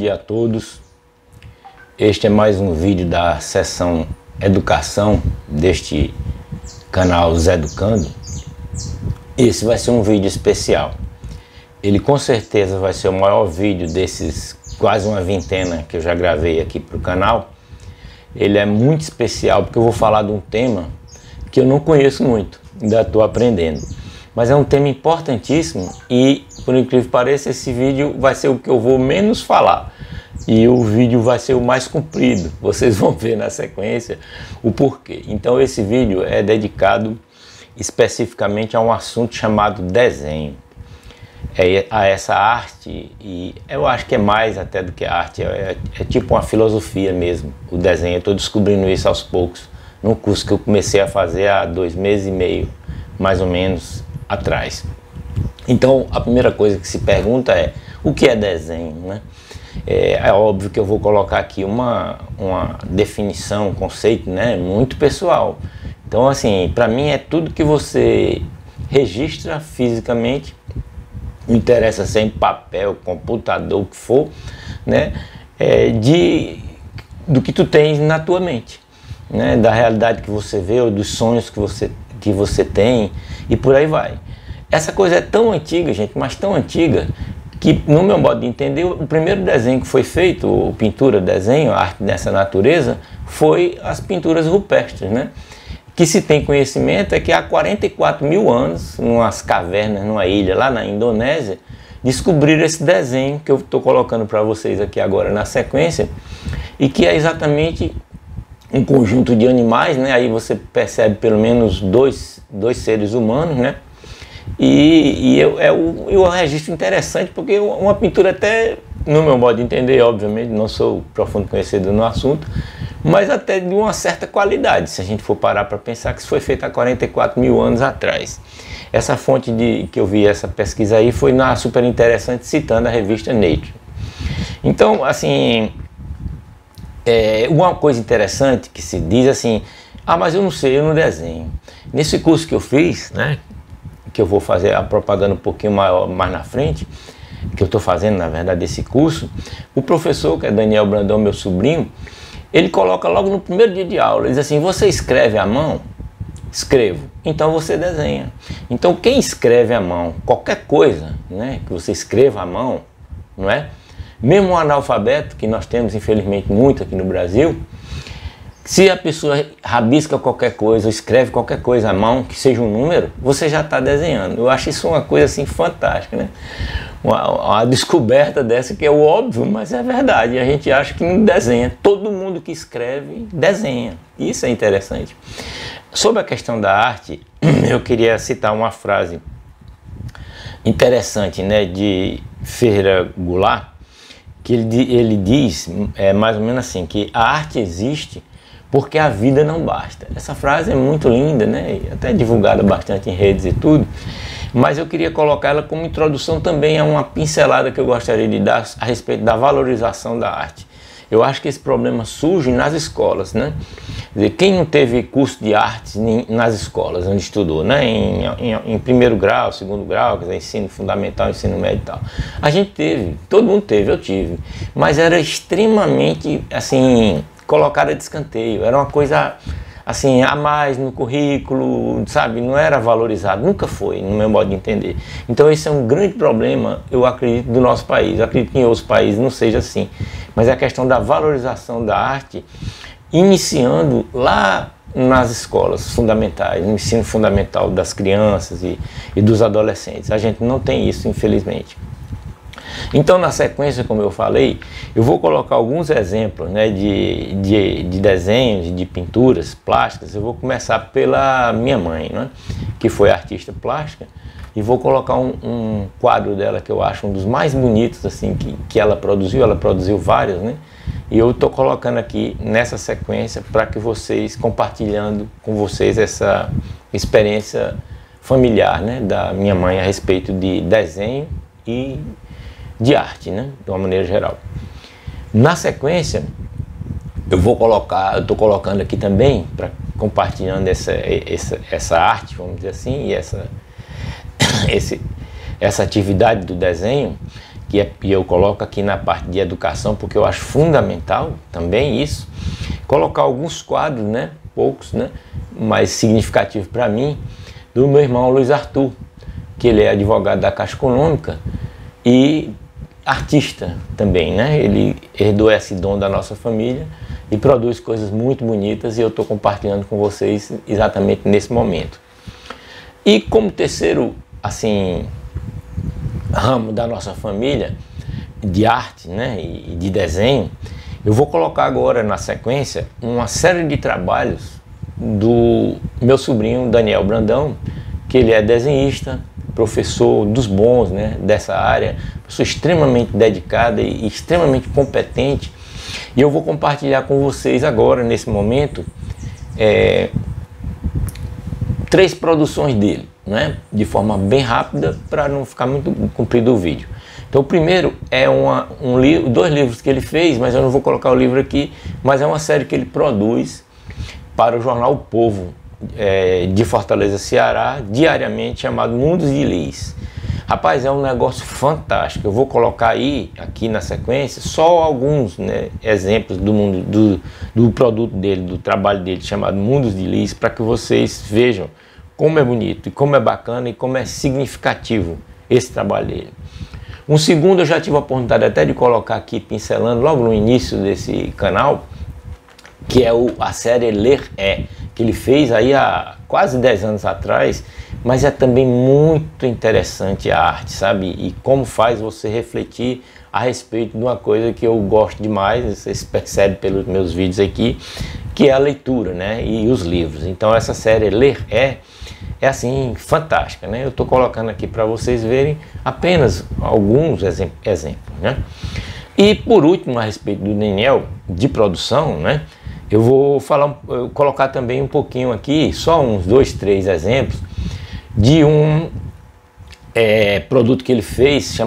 dia a todos. Este é mais um vídeo da seção Educação deste canal Zé Educando. Esse vai ser um vídeo especial. Ele com certeza vai ser o maior vídeo desses quase uma vintena que eu já gravei aqui para o canal. Ele é muito especial porque eu vou falar de um tema que eu não conheço muito, ainda estou aprendendo. Mas é um tema importantíssimo e, por incrível que pareça, esse vídeo vai ser o que eu vou menos falar. E o vídeo vai ser o mais comprido. Vocês vão ver na sequência o porquê. Então esse vídeo é dedicado especificamente a um assunto chamado desenho. A essa arte, e eu acho que é mais até do que arte, é tipo uma filosofia mesmo, o desenho. Eu estou descobrindo isso aos poucos, num curso que eu comecei a fazer há 2 meses e meio, mais ou menos, atrás. Então a primeira coisa que se pergunta é, o que é desenho, né? É óbvio que eu vou colocar aqui uma definição, um conceito, né, muito pessoal. Então assim, para mim é tudo que você registra fisicamente, não interessa se é em papel, computador, o que for, né, do que tu tens na tua mente, né, da realidade que você vê ou dos sonhos que você tem e por aí vai. Essa coisa é tão antiga, gente, mas tão antiga, que no meu modo de entender, o primeiro desenho que foi feito, pintura, desenho, arte dessa natureza, foi as pinturas rupestres, né? Que se tem conhecimento é que há 44 mil anos, em umas cavernas, numa ilha lá na Indonésia, descobriram esse desenho que eu estou colocando para vocês aqui agora na sequência, e que é exatamente um conjunto de animais, né? Aí você percebe pelo menos dois seres humanos, né? E eu registro interessante porque uma pintura até, no meu modo de entender, obviamente, não sou profundo conhecedor no assunto, mas até de uma certa qualidade, se a gente for parar para pensar que isso foi feito há 44 mil anos atrás. Essa fonte que eu vi, essa pesquisa aí, foi na super interessante, citando a revista Nature. Então, assim, uma coisa interessante que se diz assim, mas eu não sei, eu não desenho. Nesse curso que eu fiz, né, que eu vou fazer a propaganda um pouquinho mais na frente, que eu estou fazendo, na verdade, esse curso, o professor, que é Daniel Brandão, meu sobrinho, ele coloca logo no primeiro dia de aula, ele diz assim, você escreve à mão? Escrevo. Então você desenha. Então quem escreve à mão, qualquer coisa, né, que você escreva à mão, não é? Mesmo um analfabeto, que nós temos infelizmente muito aqui no Brasil, se a pessoa rabisca qualquer coisa, escreve qualquer coisa à mão, que seja um número, você já está desenhando. Eu acho isso uma coisa assim fantástica, né? Uma descoberta dessa que é o óbvio, mas é verdade. A gente acha que não desenha. Todo mundo que escreve, desenha. Isso é interessante. Sobre a questão da arte, eu queria citar uma frase interessante, né, de Ferreira Goulart, que ele diz mais ou menos assim, que a arte existe porque a vida não basta. Essa frase é muito linda, né? Até divulgada bastante em redes e tudo, mas eu queria colocar ela como introdução também a uma pincelada que eu gostaria de dar a respeito da valorização da arte. Eu acho que esse problema surge nas escolas, né? Quer dizer, quem não teve curso de artes nas escolas onde estudou, né? Em primeiro grau, segundo grau, quer dizer, ensino fundamental, ensino médio e tal. A gente teve, todo mundo teve, eu tive, mas era extremamente, assim, colocada de escanteio, era uma coisa assim, a mais no currículo, sabe, não era valorizado, nunca foi, no meu modo de entender. Então esse é um grande problema, eu acredito, do nosso país, eu acredito que em outros países não seja assim, mas é a questão da valorização da arte, iniciando lá nas escolas fundamentais, no ensino fundamental das crianças e dos adolescentes. A gente não tem isso, infelizmente. Então, na sequência, como eu falei, eu vou colocar alguns exemplos, né, de desenhos, de pinturas plásticas. Eu vou começar pela minha mãe, né, que foi artista plástica, e vou colocar um quadro dela que eu acho um dos mais bonitos assim, que ela produziu vários, né, e eu estou colocando aqui nessa sequência para que vocês, compartilhando com vocês essa experiência familiar, né, da minha mãe a respeito de desenho e de arte, né, de uma maneira geral. Na sequência, eu estou colocando aqui também, compartilhando essa arte, vamos dizer assim, e essa atividade do desenho, e eu coloco aqui na parte de educação, porque eu acho fundamental também isso, colocar alguns quadros, né, poucos, né, mais significativos para mim, do meu irmão Luiz Arthur, que ele é advogado da Caixa Econômica e artista também, né? Ele herdou esse dom da nossa família e produz coisas muito bonitas, e eu estou compartilhando com vocês exatamente nesse momento. E como terceiro, assim, ramo da nossa família de arte, né, e de desenho, eu vou colocar agora na sequência uma série de trabalhos do meu sobrinho Daniel Brandão, que ele é desenhista, professor dos bons, né, dessa área, pessoa extremamente dedicada e extremamente competente, e eu vou compartilhar com vocês agora, nesse momento, 3 produções dele, né, de forma bem rápida, para não ficar muito comprido o vídeo. Então o primeiro é 2 livros que ele fez, mas eu não vou colocar o livro aqui, mas é uma série que ele produz para o jornal O Povo, de Fortaleza, Ceará, diariamente, chamado Mundos de Lis. Rapaz, é um negócio fantástico. Eu vou colocar aí, aqui na sequência, só alguns, né, exemplos do produto dele, do trabalho dele, chamado Mundos de Lis, para que vocês vejam como é bonito, e como é bacana, e como é significativo esse trabalho dele. Um segundo eu já tive a oportunidade até de colocar aqui, pincelando logo no início desse canal, que é a série Ler É, que ele fez aí há quase 10 anos atrás, mas é também muito interessante a arte, sabe? E como faz você refletir a respeito de uma coisa que eu gosto demais, vocês percebem pelos meus vídeos aqui, que é a leitura, né? E os livros. Então essa série Ler É assim, fantástica, né? Eu estou colocando aqui para vocês verem apenas alguns exemplos, né? E por último, a respeito do Daniel, de produção, né? Eu vou colocar também um pouquinho aqui, só uns 2, 3 exemplos de um produto que ele fez,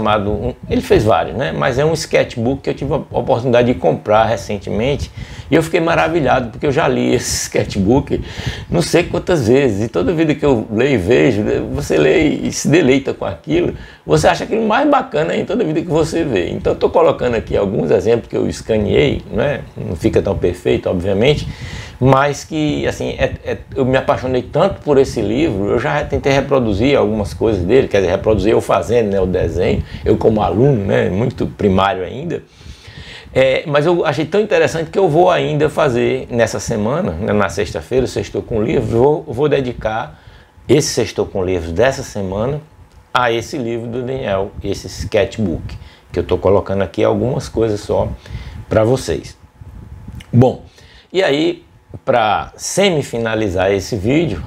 ele fez vários, né? Mas é um sketchbook que eu tive a oportunidade de comprar recentemente, e eu fiquei maravilhado, porque eu já li esse sketchbook não sei quantas vezes, e toda vida que eu leio e vejo, você lê e se deleita com aquilo, você acha aquilo mais bacana em toda vida que você vê. Então eu estou colocando aqui alguns exemplos que eu escaneei, né? Não fica tão perfeito, obviamente, mas que, assim, eu me apaixonei tanto por esse livro, eu já tentei reproduzir algumas coisas dele, quer dizer, reproduzir eu fazendo, né, o desenho, eu como aluno, né, muito primário ainda, mas eu achei tão interessante que eu vou ainda fazer nessa semana, né, na sexta-feira, o Sextou com Livros, vou dedicar esse Sextou com Livros dessa semana a esse livro do Daniel, esse sketchbook, que eu estou colocando aqui algumas coisas só para vocês. Bom, e aí, para semi-finalizar esse vídeo,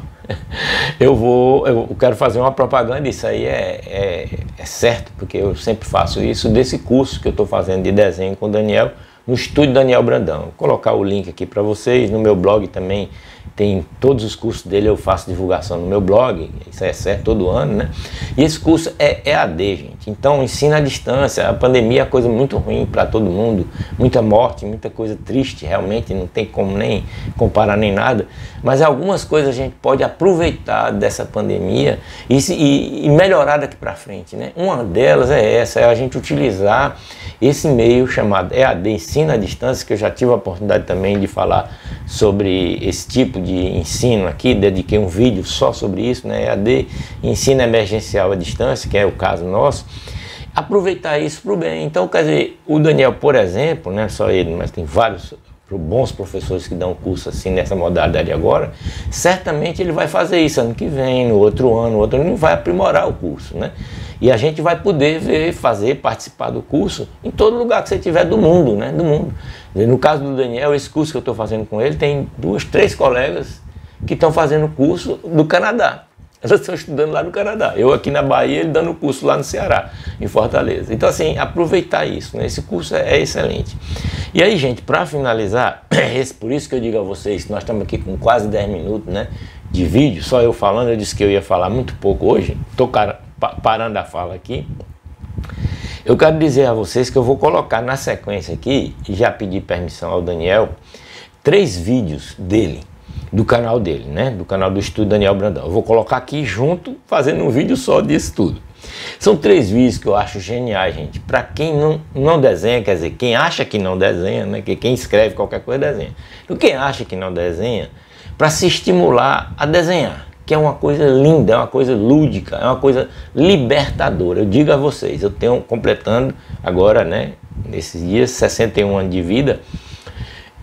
eu quero fazer uma propaganda, isso aí é certo, porque eu sempre faço isso, desse curso que eu estou fazendo de desenho com o Daniel, no Estúdio Daniel Brandão. Vou colocar o link aqui para vocês, no meu blog também tem todos os cursos dele, eu faço divulgação no meu blog, isso é certo, todo ano, né? E esse curso é EAD, gente, então ensina à distância. A pandemia é uma coisa muito ruim para todo mundo, muita morte, muita coisa triste, realmente não tem como nem comparar nem nada, mas algumas coisas a gente pode aproveitar dessa pandemia e melhorar daqui para frente, né? Uma delas é a gente utilizar esse meio chamado EAD, ensino à distância, que eu já tive a oportunidade também de falar sobre esse tipo de ensino aqui, dediquei um vídeo só sobre isso, né? EAD, ensino emergencial à distância, que é o caso nosso, aproveitar isso para o bem. Então, quer dizer, o Daniel, por exemplo, não é só ele, mas tem vários bons professores que dão curso assim nessa modalidade agora, certamente ele vai fazer isso ano que vem, no outro ano, ele vai aprimorar o curso, né? E a gente vai poder participar do curso em todo lugar que você tiver do mundo, né? Do mundo. No caso do Daniel, esse curso que eu estou fazendo com ele, tem 2, 3 colegas que estão fazendo curso do Canadá. Elas estão estudando lá no Canadá. Eu aqui na Bahia, ele dando curso lá no Ceará, em Fortaleza. Então, assim, aproveitar isso, né? Esse curso é excelente. E aí, gente, para finalizar, por isso que eu digo a vocês que nós estamos aqui com quase 10 minutos, né, de vídeo, só eu falando. Eu disse que eu ia falar muito pouco hoje, estou parando a fala aqui. Eu quero dizer a vocês que eu vou colocar na sequência aqui, e já pedi permissão ao Daniel, 3 vídeos dele, do canal dele, né? Do canal do Estúdio Daniel Brandão. Eu vou colocar aqui junto, fazendo um vídeo só disso tudo. São 3 vídeos que eu acho geniais, gente. Para quem não desenha, quer dizer, quem acha que não desenha, né? Que quem escreve qualquer coisa desenha. Então, quem acha que não desenha, para se estimular a desenhar, que é uma coisa linda, é uma coisa lúdica, é uma coisa libertadora. Eu digo a vocês, eu tenho completando agora, né, nesses dias, 61 anos de vida.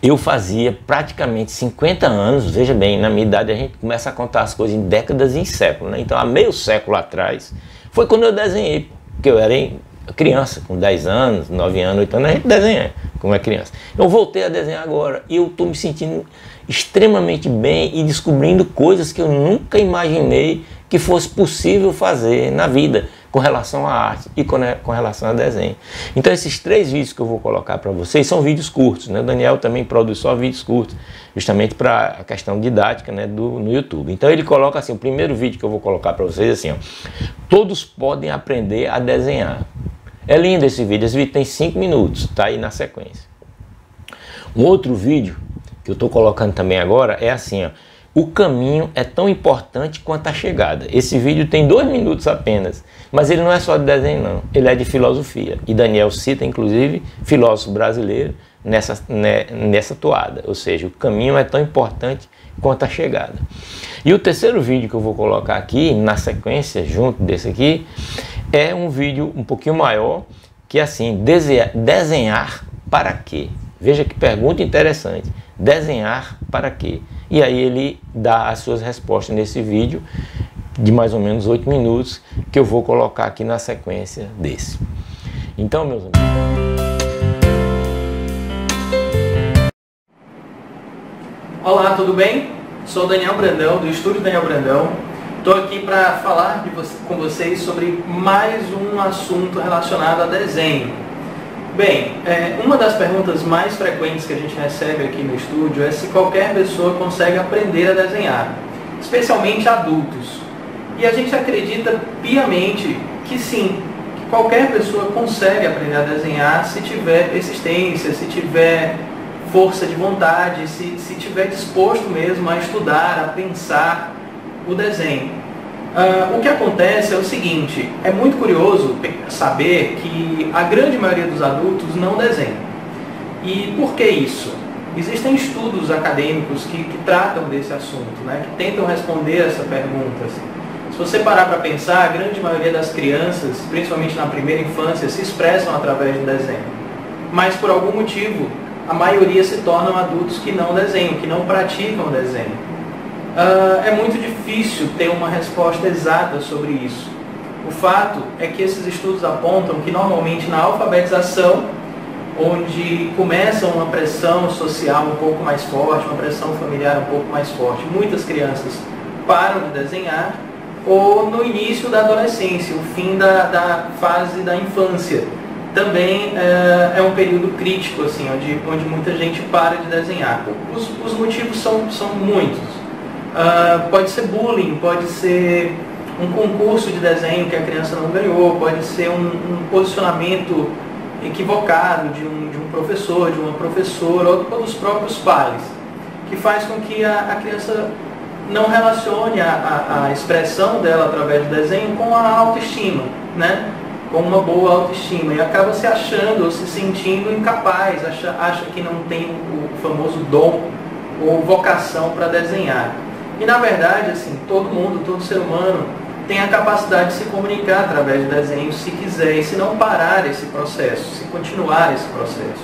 Eu fazia praticamente 50 anos, veja bem, na minha idade a gente começa a contar as coisas em décadas e em séculos, né? Então há meio século atrás, foi quando eu desenhei, porque eu era criança, com 10 anos, 9 anos, 8 anos, a gente desenha como é criança. Eu voltei a desenhar agora e eu estou me sentindo extremamente bem e descobrindo coisas que eu nunca imaginei que fosse possível fazer na vida com relação à arte e com relação a desenho. Então esses 3 vídeos que eu vou colocar para vocês são vídeos curtos, né? O Daniel também produz só vídeos curtos, justamente para a questão didática, né, no YouTube. Então ele coloca assim, o primeiro vídeo que eu vou colocar para vocês assim, ó, todos podem aprender a desenhar. É lindo esse vídeo tem 5 minutos, tá aí na sequência. Um outro vídeo que eu estou colocando também agora é assim, ó, o caminho é tão importante quanto a chegada. Esse vídeo tem 2 minutos apenas, mas ele não é só de desenho não, ele é de filosofia. E Daniel cita inclusive filósofo brasileiro nessa toada, ou seja, o caminho é tão importante quanto a chegada. E o terceiro vídeo que eu vou colocar aqui, na sequência, junto desse aqui, é um vídeo um pouquinho maior, que é assim, desenhar para quê? Veja que pergunta interessante, desenhar para quê? E aí ele dá as suas respostas nesse vídeo, de mais ou menos 8 minutos, que eu vou colocar aqui na sequência desse. Então, meus amigos... Olá, tudo bem? Sou Daniel Brandão, do Estúdio Daniel Brandão. Estou aqui para falar com vocês sobre mais um assunto relacionado a desenho. Bem, uma das perguntas mais frequentes que a gente recebe aqui no estúdio é se qualquer pessoa consegue aprender a desenhar, especialmente adultos. E a gente acredita piamente que sim, que qualquer pessoa consegue aprender a desenhar se tiver persistência, se tiver força de vontade, se tiver disposto mesmo a estudar, a pensar o desenho. O que acontece é o seguinte, é muito curioso saber que a grande maioria dos adultos não desenha. E por que isso? Existem estudos acadêmicos que tratam desse assunto, né, que tentam responder essa pergunta. Se você parar para pensar, a grande maioria das crianças, principalmente na primeira infância, se expressam através do desenho. Mas por algum motivo, a maioria se tornam adultos que não desenham, que não praticam o desenho. É muito difícil ter uma resposta exata sobre isso. O fato é que esses estudos apontam que normalmente na alfabetização, onde começa uma pressão social um pouco mais forte, uma pressão familiar um pouco mais forte, muitas crianças param de desenhar, ou no início da adolescência, o fim da fase da infância. Também é um período crítico, assim, onde muita gente para de desenhar. Os motivos são muitos. Pode ser bullying, pode ser um concurso de desenho que a criança não ganhou, pode ser um posicionamento equivocado de um professor, de uma professora ou dos próprios pais, que faz com que a criança não relacione a expressão dela através do desenho com a autoestima, né? Com uma boa autoestima, e acaba se achando ou se sentindo incapaz, acha que não tem o famoso dom ou vocação para desenhar. E na verdade, assim, todo ser humano tem a capacidade de se comunicar através do desenho se quiser, e se não parar esse processo, se continuar esse processo.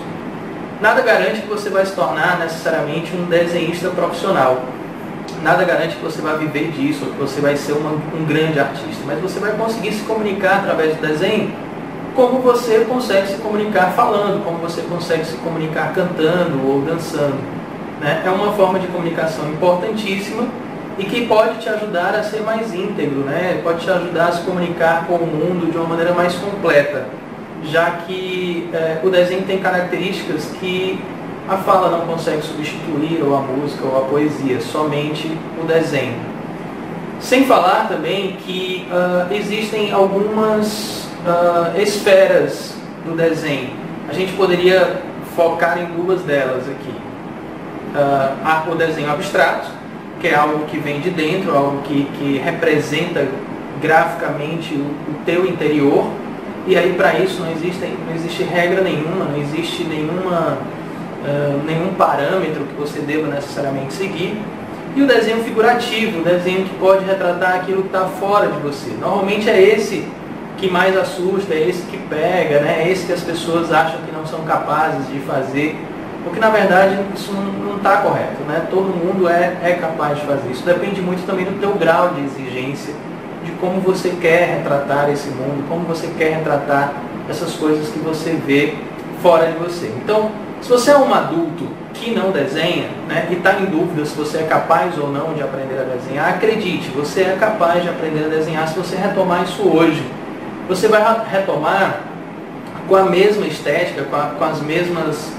Nada garante que você vai se tornar necessariamente um desenhista profissional. Nada garante que você vai viver disso, ou que você vai ser um grande artista, mas você vai conseguir se comunicar através do desenho como você consegue se comunicar falando, como você consegue se comunicar cantando ou dançando, né? É uma forma de comunicação importantíssima e que pode te ajudar a ser mais íntegro, né? Pode te ajudar a se comunicar com o mundo de uma maneira mais completa, já que o desenho tem características que a fala não consegue substituir, ou a música, ou a poesia, somente o desenho. Sem falar também que existem algumas esferas do desenho. A gente poderia focar em 2 delas aqui. O desenho abstrato, que é algo que vem de dentro, algo que representa graficamente o teu interior, e aí para isso não existe regra nenhuma, não existe nenhum parâmetro que você deva necessariamente seguir. E o desenho figurativo, o desenho que pode retratar aquilo que está fora de você. Normalmente é esse que mais assusta, é esse que pega, né? É esse que as pessoas acham que não são capazes de fazer, porque na verdade isso não está correto, né? Todo mundo é capaz de fazer. Isso depende muito também do teu grau de exigência, de como você quer retratar esse mundo, como você quer retratar essas coisas que você vê fora de você. Então, se você é um adulto que não desenha, né, e está em dúvida se você é capaz ou não de aprender a desenhar, acredite, você é capaz de aprender a desenhar se você retomar isso hoje. Você vai retomar com a mesma estética, com as mesmas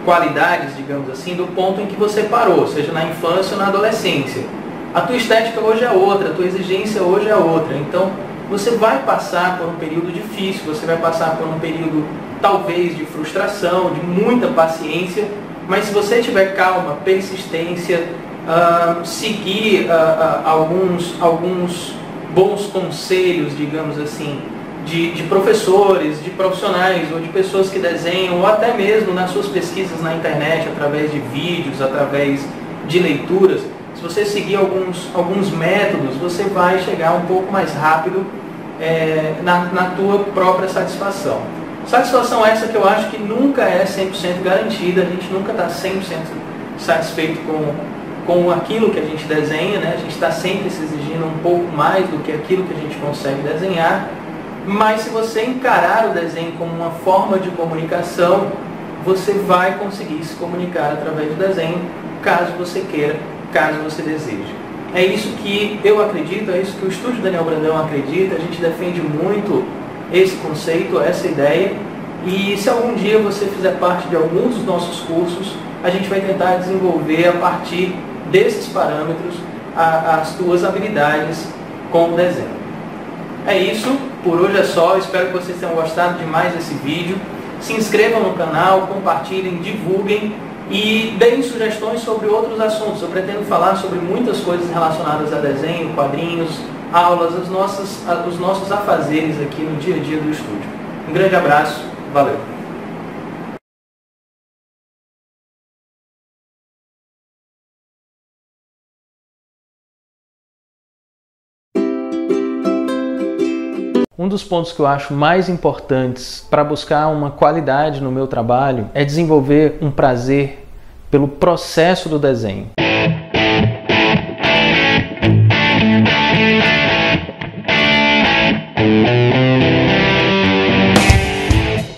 qualidades, digamos assim, do ponto em que você parou, seja na infância ou na adolescência. A tua estética hoje é outra, a tua exigência hoje é outra. Então, você vai passar por um período difícil, você vai passar por um período talvez de frustração, de muita paciência, mas se você tiver calma, persistência, seguir alguns bons conselhos, digamos assim, de professores, de profissionais ou de pessoas que desenham, ou até mesmo nas suas pesquisas na internet, através de vídeos, através de leituras, se você seguir alguns métodos, você vai chegar um pouco mais rápido na tua própria satisfação. Satisfação essa que eu acho que nunca é 100% garantida, a gente nunca está 100% satisfeito com aquilo que a gente desenha, né? A gente está sempre se exigindo um pouco mais do que aquilo que a gente consegue desenhar, mas se você encarar o desenho como uma forma de comunicação, você vai conseguir se comunicar através do desenho, caso você queira, caso você deseje. É isso que eu acredito, é isso que o Estúdio Daniel Brandão acredita, a gente defende muito esse conceito, essa ideia, e se algum dia você fizer parte de alguns dos nossos cursos, a gente vai tentar desenvolver a partir desses parâmetros as tuas habilidades com o desenho. É isso, por hoje é só, espero que vocês tenham gostado demais desse vídeo. Se inscrevam no canal, compartilhem, divulguem e deem sugestões sobre outros assuntos. Eu pretendo falar sobre muitas coisas relacionadas a desenho, quadrinhos, aulas, os nossos afazeres aqui no dia a dia do estúdio. Um grande abraço, valeu! Um dos pontos que eu acho mais importantes para buscar uma qualidade no meu trabalho é desenvolver um prazer pelo processo do desenho.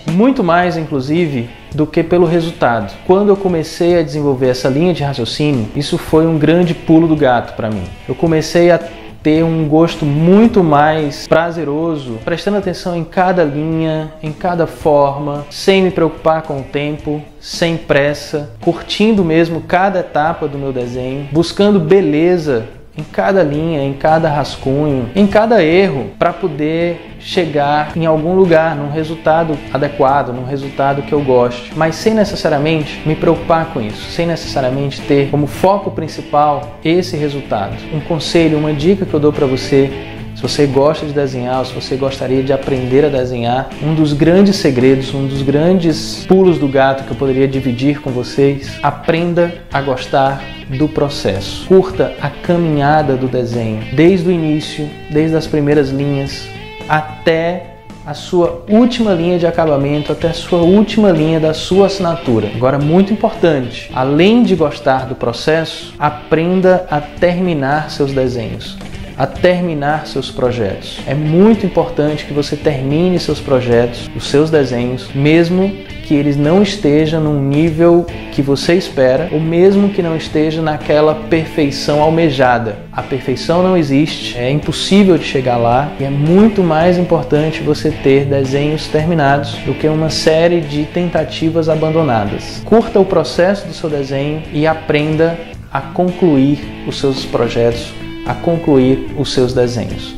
Muito mais, inclusive, do que pelo resultado. Quando eu comecei a desenvolver essa linha de raciocínio, isso foi um grande pulo do gato para mim. Eu comecei a ter um gosto muito mais prazeroso, prestando atenção em cada linha, em cada forma, sem me preocupar com o tempo, sem pressa, curtindo mesmo cada etapa do meu desenho, buscando beleza em cada linha, em cada rascunho, em cada erro, para poder chegar em algum lugar, num resultado adequado, num resultado que eu goste, mas sem necessariamente me preocupar com isso, sem necessariamente ter como foco principal esse resultado. Um conselho, uma dica que eu dou para você, se você gosta de desenhar, ou se você gostaria de aprender a desenhar, um dos grandes segredos, um dos grandes pulos do gato que eu poderia dividir com vocês, aprenda a gostar do processo. Curta a caminhada do desenho, desde o início, desde as primeiras linhas, até a sua última linha de acabamento, até a sua última linha da sua assinatura. Agora, muito importante, além de gostar do processo, aprenda a terminar seus desenhos, a terminar seus projetos. É muito importante que você termine seus projetos, os seus desenhos, mesmo que eles não estejam num nível que você espera, ou mesmo que não esteja naquela perfeição almejada. A perfeição não existe, é impossível de chegar lá, e é muito mais importante você ter desenhos terminados do que uma série de tentativas abandonadas. Curta o processo do seu desenho e aprenda a concluir os seus projetos, a concluir os seus desenhos.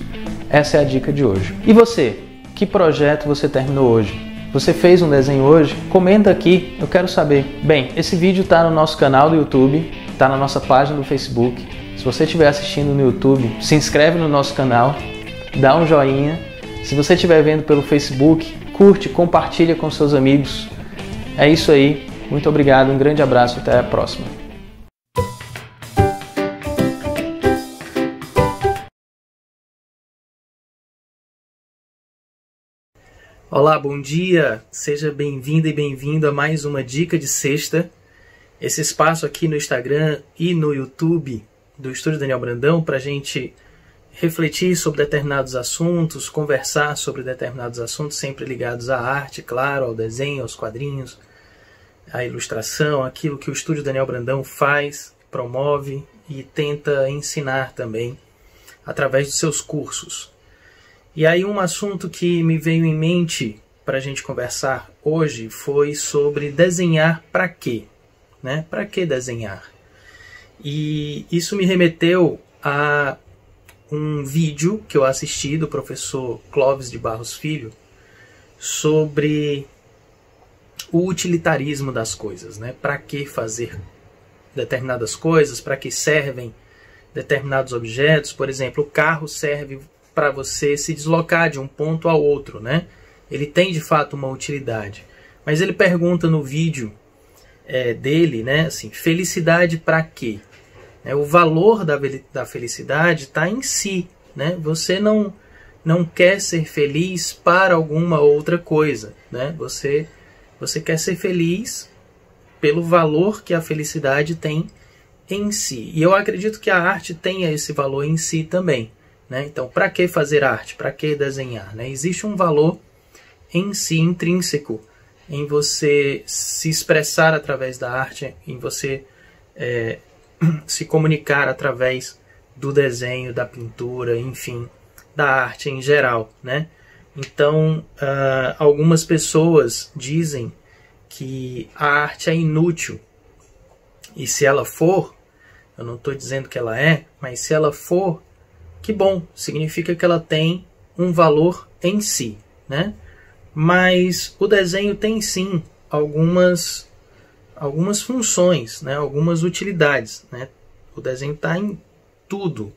Essa é a dica de hoje. E você? Que projeto você terminou hoje? Você fez um desenho hoje? Comenta aqui, eu quero saber. Bem, esse vídeo está no nosso canal do YouTube, está na nossa página do Facebook. Se você estiver assistindo no YouTube, se inscreve no nosso canal, dá um joinha. Se você estiver vendo pelo Facebook, curte, compartilha com seus amigos. É isso aí. Muito obrigado, um grande abraço, até a próxima. Olá, bom dia! Seja bem-vinda e bem-vindo a mais uma Dica de Sexta. Esse espaço aqui no Instagram e no YouTube do Estúdio Daniel Brandão para a gente refletir sobre determinados assuntos, conversar sobre determinados assuntos, sempre ligados à arte, claro, ao desenho, aos quadrinhos, à ilustração, aquilo que o Estúdio Daniel Brandão faz, promove e tenta ensinar também através de seus cursos. E aí um assunto que me veio em mente para a gente conversar hoje foi sobre desenhar para quê? Né? Para que desenhar? E isso me remeteu a um vídeo que eu assisti do professor Clóvis de Barros Filho sobre o utilitarismo das coisas, né? Para que fazer determinadas coisas, para que servem determinados objetos. Por exemplo, o carro serve para você se deslocar de um ponto ao outro, né? Ele tem de fato uma utilidade. Mas ele pergunta no vídeo dele, né? Assim, felicidade para quê? O valor da felicidade está em si, né? Você não quer ser feliz para alguma outra coisa, né? Você quer ser feliz pelo valor que a felicidade tem em si. E eu acredito que a arte tenha esse valor em si também, né? Então, para que fazer arte? Para que desenhar? Né? Existe um valor em si, intrínseco, em você se expressar através da arte, em você se comunicar através do desenho, da pintura, enfim, da arte em geral, né? Então, algumas pessoas dizem que a arte é inútil. E se ela for, eu não estou dizendo que ela é, mas se ela for, que bom, significa que ela tem um valor em si, né? Mas o desenho tem sim algumas funções, né? Algumas utilidades, né? O desenho está em tudo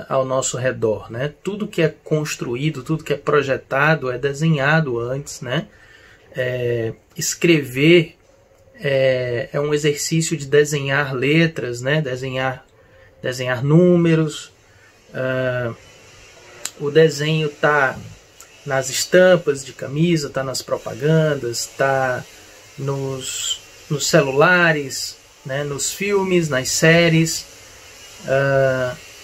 ao nosso redor, né? Tudo que é construído, tudo que é projetado é desenhado antes, né? Escrever é um exercício de desenhar letras, né? Desenhar números. O desenho está nas estampas de camisa, está nas propagandas, está nos celulares, né, nos filmes, nas séries.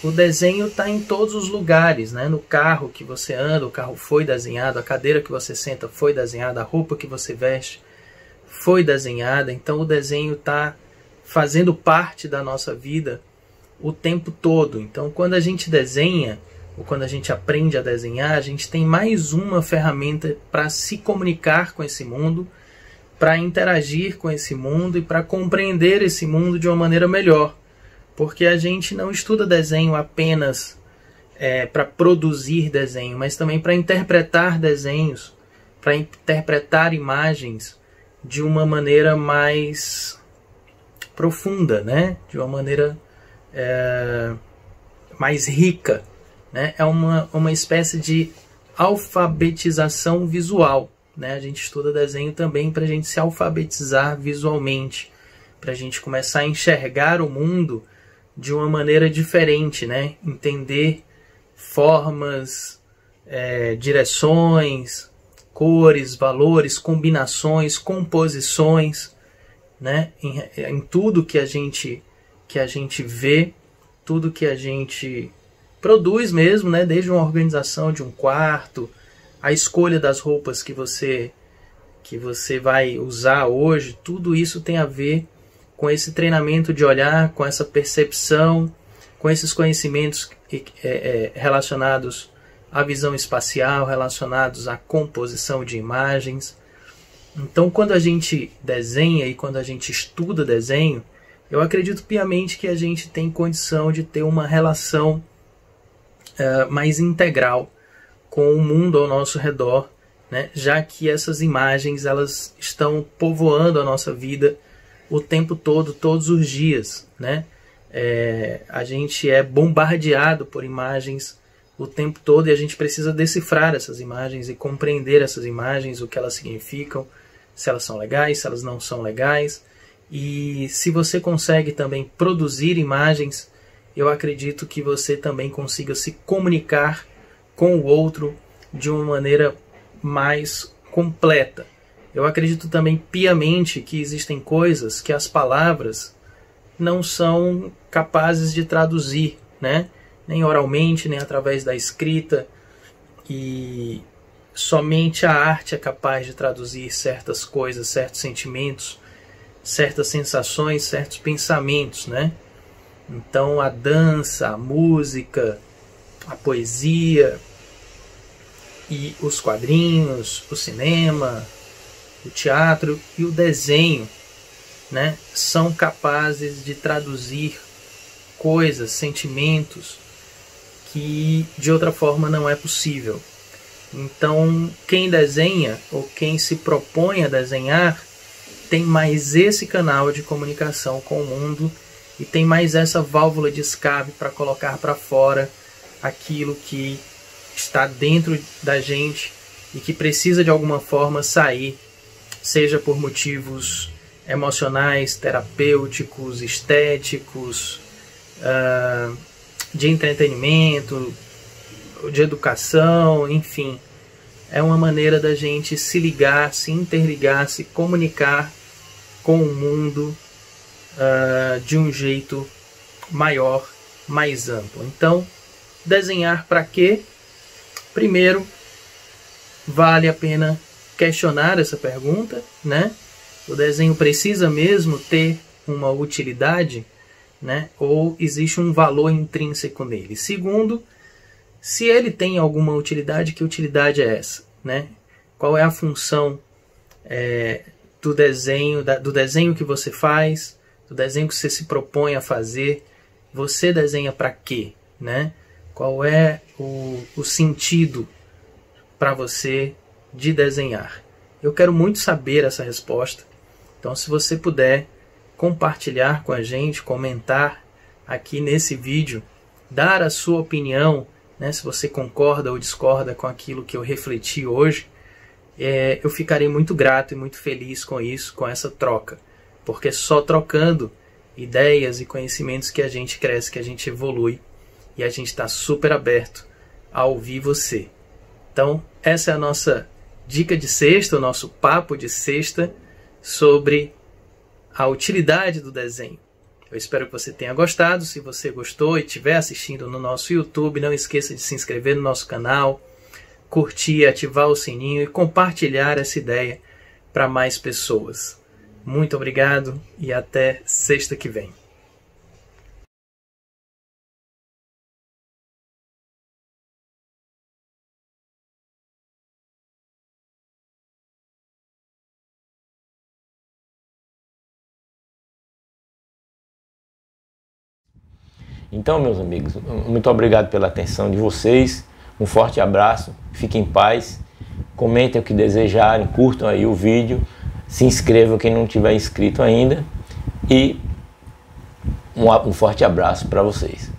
O desenho está em todos os lugares, né? No carro que você anda, o carro foi desenhado, a cadeira que você senta foi desenhada, a roupa que você veste foi desenhada. Então o desenho está fazendo parte da nossa vida o tempo todo. Então quando a gente desenha, ou quando a gente aprende a desenhar, a gente tem mais uma ferramenta para se comunicar com esse mundo, para interagir com esse mundo e para compreender esse mundo de uma maneira melhor. Porque a gente não estuda desenho apenas para produzir desenho, mas também para interpretar desenhos, para interpretar imagens de uma maneira mais profunda, né? De uma maneira mais rica. Né? É uma espécie de alfabetização visual. Né? A gente estuda desenho também para a gente se alfabetizar visualmente, para a gente começar a enxergar o mundo de uma maneira diferente, né? Entender formas, direções, cores, valores, combinações, composições, né? Em tudo que a gente vê, tudo que a gente produz mesmo, né? Desde uma organização de um quarto, a escolha das roupas que você vai usar hoje, tudo isso tem a ver com esse treinamento de olhar, com essa percepção, com esses conhecimentos relacionados à visão espacial, relacionados à composição de imagens. Então, quando a gente desenha e quando a gente estuda desenho, eu acredito piamente que a gente tem condição de ter uma relação mais integral com o mundo ao nosso redor, né? Já que essas imagens elas estão povoando a nossa vida o tempo todo, todos os dias, né? A gente é bombardeado por imagens o tempo todo, e a gente precisa decifrar essas imagens e compreender essas imagens, o que elas significam, se elas são legais, se elas não são legais. E se você consegue também produzir imagens, eu acredito que você também consiga se comunicar com o outro de uma maneira mais completa. Eu acredito também piamente que existem coisas que as palavras não são capazes de traduzir, né? Nem oralmente, nem através da escrita, e somente a arte é capaz de traduzir certas coisas, certos sentimentos, certas sensações, certos pensamentos, né? Então a dança, a música, a poesia e os quadrinhos, o cinema, o teatro e o desenho, né, são capazes de traduzir coisas, sentimentos que de outra forma não é possível. Então quem desenha ou quem se propõe a desenhar tem mais esse canal de comunicação com o mundo e tem mais essa válvula de escape para colocar para fora aquilo que está dentro da gente e que precisa de alguma forma sair, seja por motivos emocionais, terapêuticos, estéticos, de entretenimento, de educação, enfim. É uma maneira da gente se ligar, se interligar, se comunicar com o mundo de um jeito maior, mais amplo. Então, desenhar para quê? Primeiro, vale a pena questionar essa pergunta, né? O desenho precisa mesmo ter uma utilidade, né? Ou existe um valor intrínseco nele? Segundo, se ele tem alguma utilidade, que utilidade é essa, né? Qual é a função do desenho que você faz, do desenho que você se propõe a fazer? Você desenha para quê, né? Qual é o sentido para você de desenhar? Eu quero muito saber essa resposta. Então, se você puder compartilhar com a gente, comentar aqui nesse vídeo, dar a sua opinião, né, se você concorda ou discorda com aquilo que eu refleti hoje, eu ficarei muito grato e muito feliz com isso, com essa troca. Porque só trocando ideias e conhecimentos que a gente cresce, que a gente evolui, e a gente está super aberto a ouvir você. Então, essa é a nossa dica de sexta, o nosso papo de sexta sobre a utilidade do desenho. Eu espero que você tenha gostado. Se você gostou e estiver assistindo no nosso YouTube, não esqueça de se inscrever no nosso canal, curtir, ativar o sininho e compartilhar essa ideia para mais pessoas. Muito obrigado e até sexta que vem. Então, meus amigos, muito obrigado pela atenção de vocês, um forte abraço, fiquem em paz, comentem o que desejarem, curtam aí o vídeo, se inscrevam quem não tiver inscrito ainda e um forte abraço para vocês.